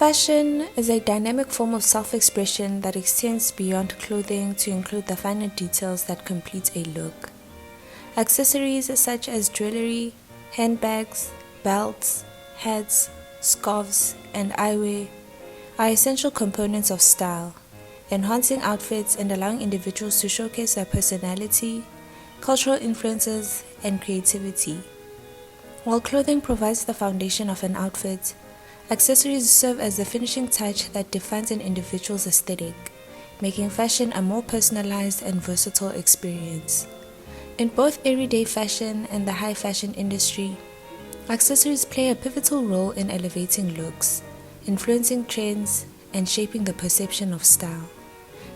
Fashion is a dynamic form of self-expression that extends beyond clothing to include the finer details that complete a look. Accessories such as jewelry, handbags, belts, hats, scarves, and eyewear are essential components of style, enhancing outfits and allowing individuals to showcase their personality, cultural influences, and creativity. While clothing provides the foundation of an outfit, accessories serve as the finishing touch that defines an individual's aesthetic, making fashion a more personalized and versatile experience. In both everyday fashion and the high fashion industry, accessories play a pivotal role in elevating looks, influencing trends, and shaping the perception of style.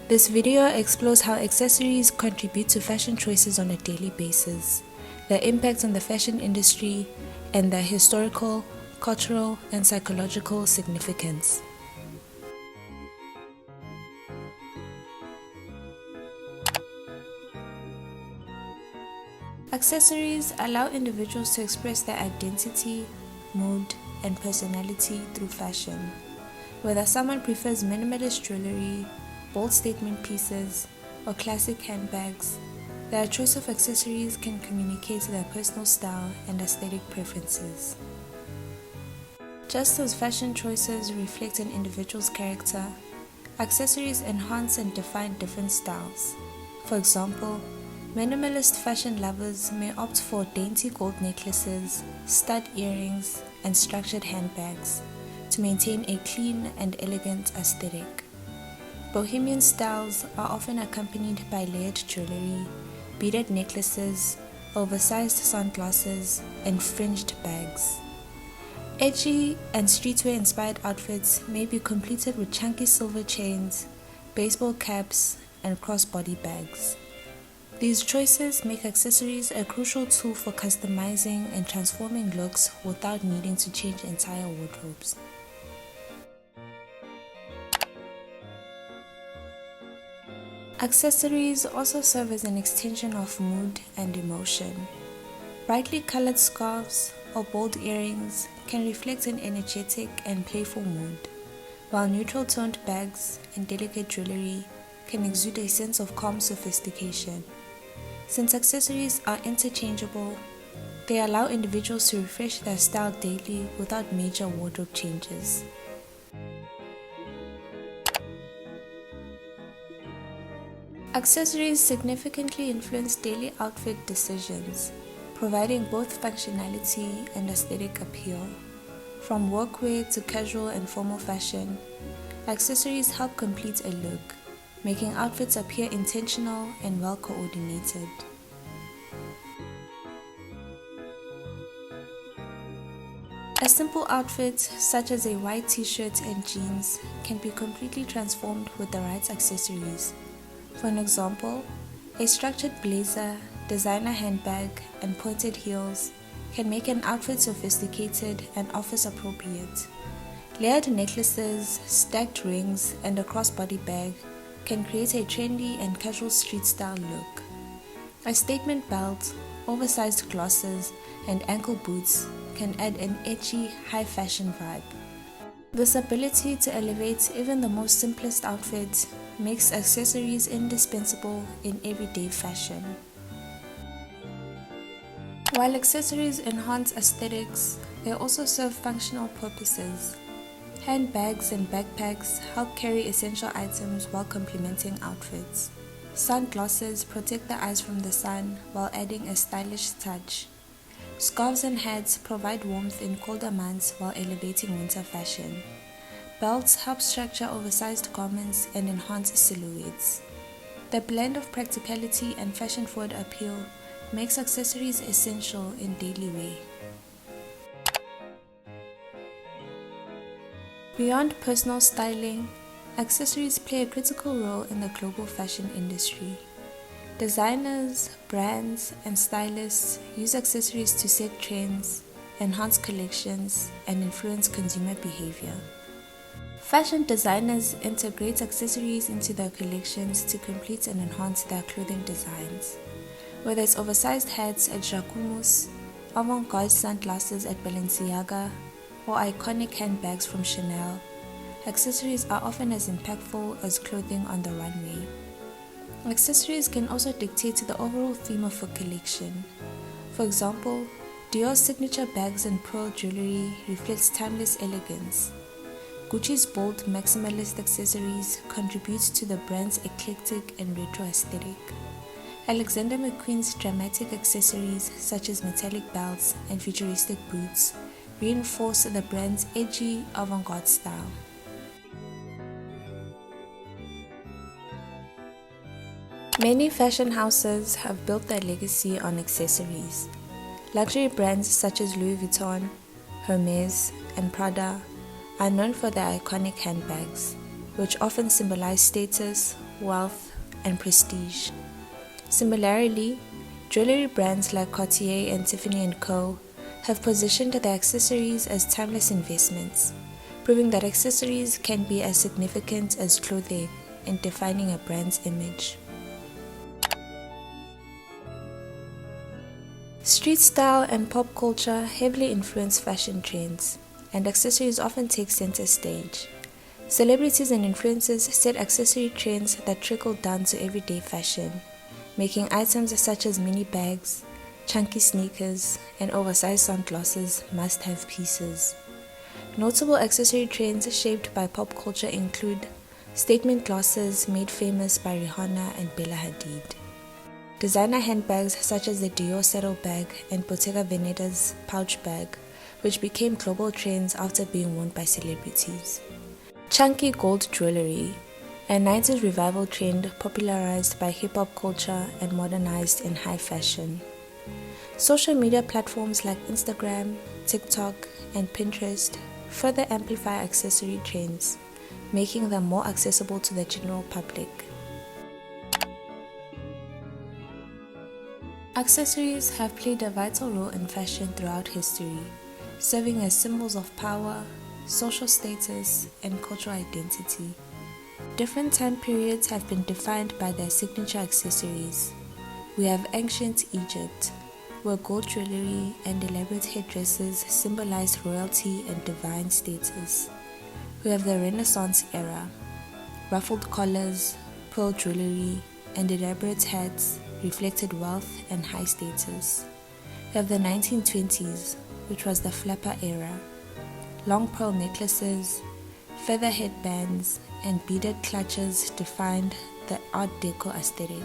This video explores how accessories contribute to fashion choices on a daily basis, their impact on the fashion industry, and their historical, cultural, and psychological significance. Accessories allow individuals to express their identity, mood, and personality through fashion. Whether someone prefers minimalist jewelry, bold statement pieces, or classic handbags, their choice of accessories can communicate their personal style and aesthetic preferences. Just as fashion choices reflect an individual's character, accessories enhance and define different styles. For example, minimalist fashion lovers may opt for dainty gold necklaces, stud earrings, and structured handbags to maintain a clean and elegant aesthetic. Bohemian styles are often accompanied by layered jewelry, beaded necklaces, oversized sunglasses, and fringed bags. Edgy and streetwear-inspired outfits may be completed with chunky silver chains, baseball caps, and crossbody bags. These choices make accessories a crucial tool for customizing and transforming looks without needing to change entire wardrobes. Accessories also serve as an extension of mood and emotion. Brightly colored scarves or bold earrings can reflect an energetic and playful mood, while neutral-toned bags and delicate jewelry can exude a sense of calm sophistication. Since accessories are interchangeable, they allow individuals to refresh their style daily without major wardrobe changes. Accessories significantly influence daily outfit decisions, providing both functionality and aesthetic appeal. From workwear to casual and formal fashion, accessories help complete a look, making outfits appear intentional and well coordinated. A simple outfit, such as a white t-shirt and jeans, can be completely transformed with the right accessories. For an example, a structured blazer, designer handbag, and pointed heels can make an outfit sophisticated and office appropriate. Layered necklaces, stacked rings, and a crossbody bag can create a trendy and casual street style look. A statement belt, oversized glasses, and ankle boots can add an edgy, high fashion vibe. This ability to elevate even the most simplest outfits makes accessories indispensable in everyday fashion. While accessories enhance aesthetics, they also serve functional purposes. Handbags and backpacks help carry essential items while complementing outfits. Sunglasses protect the eyes from the sun while adding a stylish touch. Scarves and hats provide warmth in colder months while elevating winter fashion. Belts help structure oversized garments and enhance silhouettes. The blend of practicality and fashion-forward appeal makes accessories essential in daily wear. Beyond personal styling, accessories play a critical role in the global fashion industry. Designers, brands, and stylists use accessories to set trends, enhance collections, and influence consumer behavior. Fashion designers integrate accessories into their collections to complete and enhance their clothing designs. Whether it's oversized hats at Jacquemus, avant-garde sunglasses at Balenciaga, or iconic handbags from Chanel, accessories are often as impactful as clothing on the runway. Accessories can also dictate the overall theme of a collection. For example, Dior's signature bags and pearl jewelry reflects timeless elegance. Gucci's bold, maximalist accessories contribute to the brand's eclectic and retro aesthetic. Alexander McQueen's dramatic accessories such as metallic belts and futuristic boots reinforce the brand's edgy, avant-garde style. Many fashion houses have built their legacy on accessories. Luxury brands such as Louis Vuitton, Hermes, and Prada are known for their iconic handbags, which often symbolize status, wealth, and prestige. Similarly, jewelry brands like Cartier and Tiffany & Co. have positioned their accessories as timeless investments, proving that accessories can be as significant as clothing in defining a brand's image. Street style and pop culture heavily influence fashion trends, and accessories often take center stage. Celebrities and influencers set accessory trends that trickle down to everyday fashion, making items such as mini bags, chunky sneakers, and oversized sunglasses must-have pieces. Notable accessory trends shaped by pop culture include statement glasses made famous by Rihanna and Bella Hadid, designer handbags such as the Dior saddle bag and Bottega Veneta's pouch bag, which became global trends after being worn by celebrities. Chunky gold jewelry, a 90s revival trend popularized by hip-hop culture and modernized in high fashion. Social media platforms like Instagram, TikTok, and Pinterest further amplify accessory trends, making them more accessible to the general public. Accessories have played a vital role in fashion throughout history, serving as symbols of power, social status, and cultural identity. Different time periods have been defined by their signature accessories. We have ancient Egypt, where gold jewelry and elaborate headdresses symbolized royalty and divine status. We have the Renaissance era. Ruffled collars, pearl jewelry, and elaborate hats reflected wealth and high status. We have the 1920s, which was the flapper era. Long pearl necklaces, feather headbands, and beaded clutches defined the Art Deco aesthetic.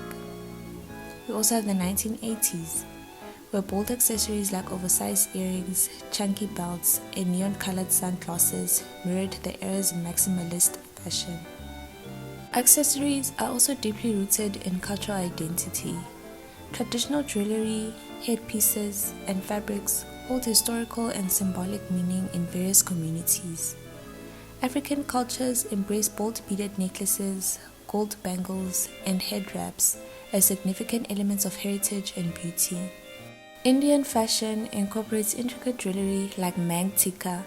We also have the 1980s, where bold accessories like oversized earrings, chunky belts, and neon-colored sunglasses mirrored the era's maximalist fashion. Accessories are also deeply rooted in cultural identity. Traditional jewelry, headpieces, and fabrics hold historical and symbolic meaning in various communities. African cultures embrace bold beaded necklaces, gold bangles, and head wraps as significant elements of heritage and beauty. Indian fashion incorporates intricate jewelry like mang tikka,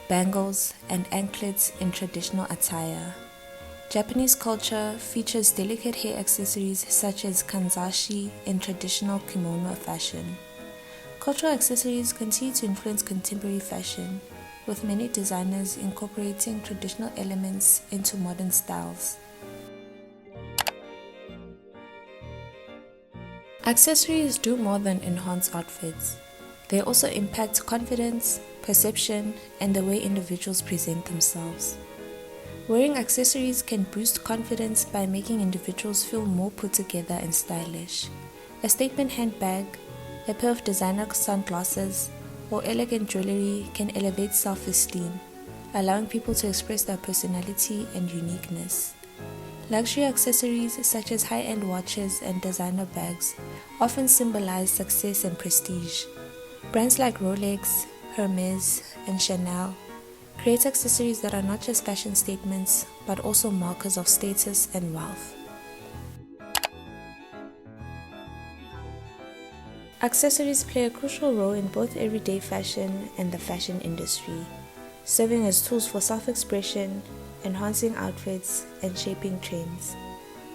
bangles, and anklets in traditional attire. Japanese culture features delicate hair accessories such as kanzashi in traditional kimono fashion. Cultural accessories continue to influence contemporary fashion, with many designers incorporating traditional elements into modern styles. Accessories do more than enhance outfits. They also impact confidence, perception, and the way individuals present themselves. Wearing accessories can boost confidence by making individuals feel more put together and stylish. A statement handbag, a pair of designer sunglasses, or elegant jewelry can elevate self-esteem, allowing people to express their personality and uniqueness. Luxury accessories such as high-end watches and designer bags often symbolize success and prestige. Brands like Rolex, Hermes, and Chanel create accessories that are not just fashion statements, but also markers of status and wealth. Accessories play a crucial role in both everyday fashion and the fashion industry, serving as tools for self-expression, enhancing outfits, and shaping trends.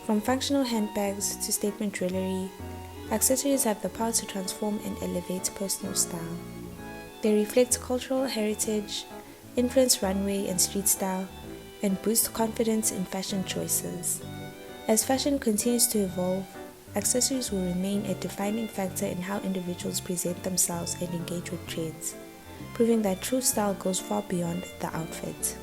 From functional handbags to statement jewelry, accessories have the power to transform and elevate personal style. They reflect cultural heritage, influence runway and street style, and boost confidence in fashion choices. As fashion continues to evolve, accessories will remain a defining factor in how individuals present themselves and engage with trends, proving that true style goes far beyond the outfit.